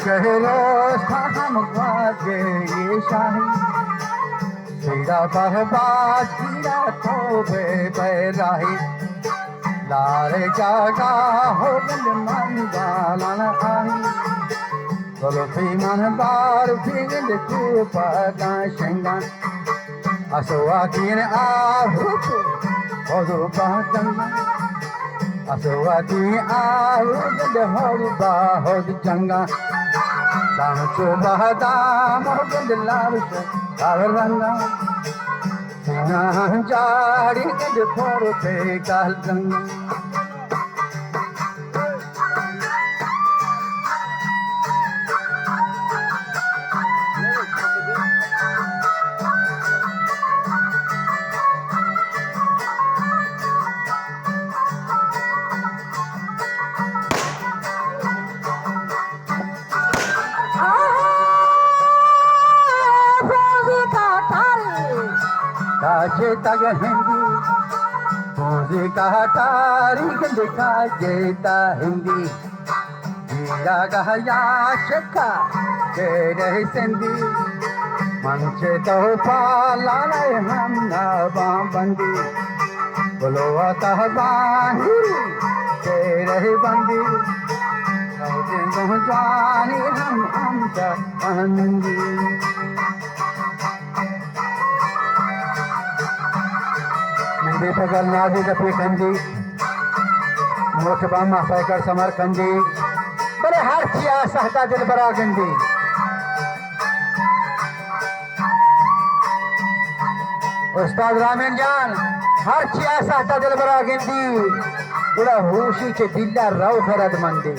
शहरों हम बाजे ये शाही तेरा बहबाज हीरा तो बेराही लारे जागा हो गल मन बालन आई बोलो भी मन बार फिर तू पगा शंगा असवा किन आहु हो बागंगा असवा की आहु हो बाहो जंगा Sancho bahada mohgand lavish avaranga Sina jari ke porte kalanga काजे तग हिंदी पूजे का तारीख दिखा जेता हिंदी जीरा गया शिका तेरे सिंधी मंचे तो पाला हम ना बंदी बोलो आता बानी तेरे बंदी जानी हम बंदी बेफगल नाजी दफी कंजी मोटबा माफाकर समर कंजी बड़े हर चिया सहता दिल बरा गंदी उस्ताद रामीन जान हर चिया सहता दिल बरा गंदी बड़ा होशी के दिल्ला रव खरद मंदी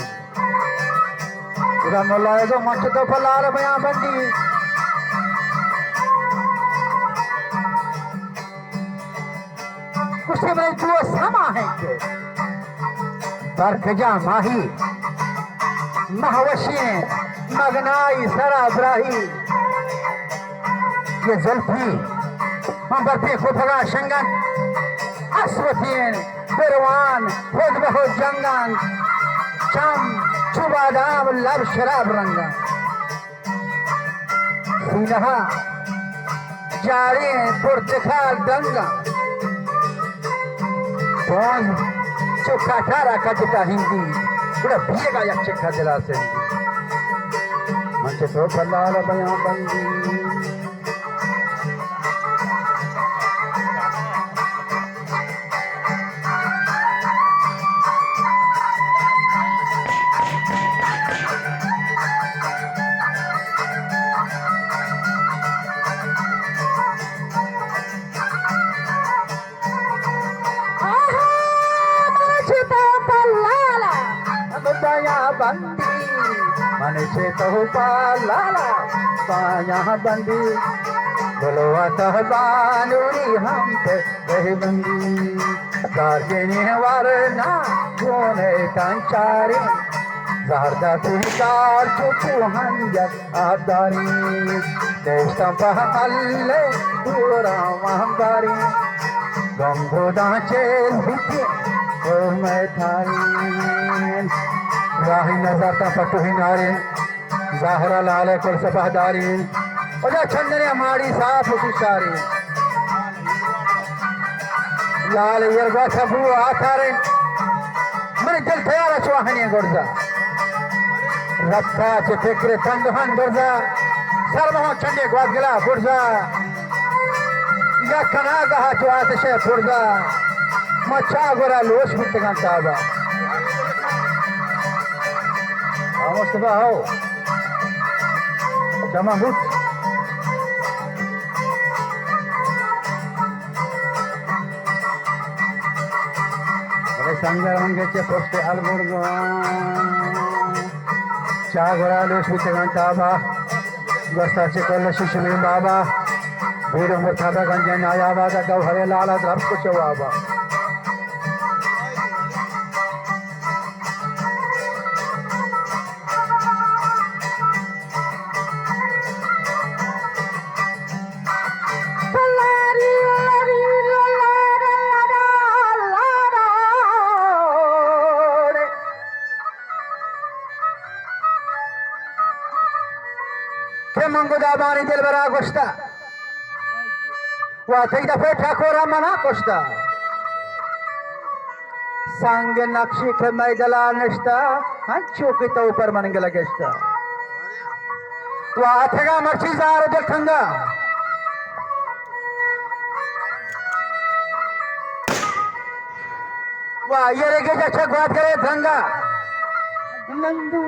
पूरा मोला जो मंच तो फलार बया बंदी कुछ में जो समा है के बरखजा माही महवशी मगनाई सराबराही ये जुल्फी हम बरफी खुफगा शंगन अस्वतीन बिरवान खुद बहुत जंगन चम चुबादाम लब शराब रंगा सीनहा जारी पुरतखाल डंगा कौन चोखा ठारा कजता हिंदी पूरा भीगा या चेखा दिला से मंचे तो फलाल बयां बंदी बंदी मन से तो पाला पाया बंदी बोलो बानूरी हम पे रही बंदी कार्य वरना गोने कंचारी जहरदा तुकार चुपू हंजर आदारी देश पहले पूरा महंगारी गंगोदा चेल बिके ओ मैं थारी राही नजरता पटुही नारी जाहरा लाले कुल सपहदारी ओजा छंदने माड़ी साफ उशिशारी लाल यरगा छबू आथारे मन दिल तैयार चुहने गुर्जा रफ्ता चे फिक्र तंदहन गुर्जा सरमह चंडे ग्वाद गिला गुर्जा या कना गहा चु आतशे गुर्जा मचा गोरा लोश बितगन ताबा मुस्तफा हो जमा बुत अरे संगर मंगे चे पोस्टे अलबुर्गो चागोरा लोश बितगन ताबा गोस्ता चे कोल शिशुमी बाबा भीड़ मुठादा गंजन आया बादा गौहरे लाला धर कुछ बाबा के मंगुदा बानी दिल बरा गोष्टा वा थई दफे ठाकोरा मना कोष्टा सांग नक्षी के मैदला नष्टा हंचो की तो ऊपर मन गला गेष्टा वा अथगा मर्ची जार दल ठंगा वा ये रे के जच्चा ग्वाद करे धंगा नंदू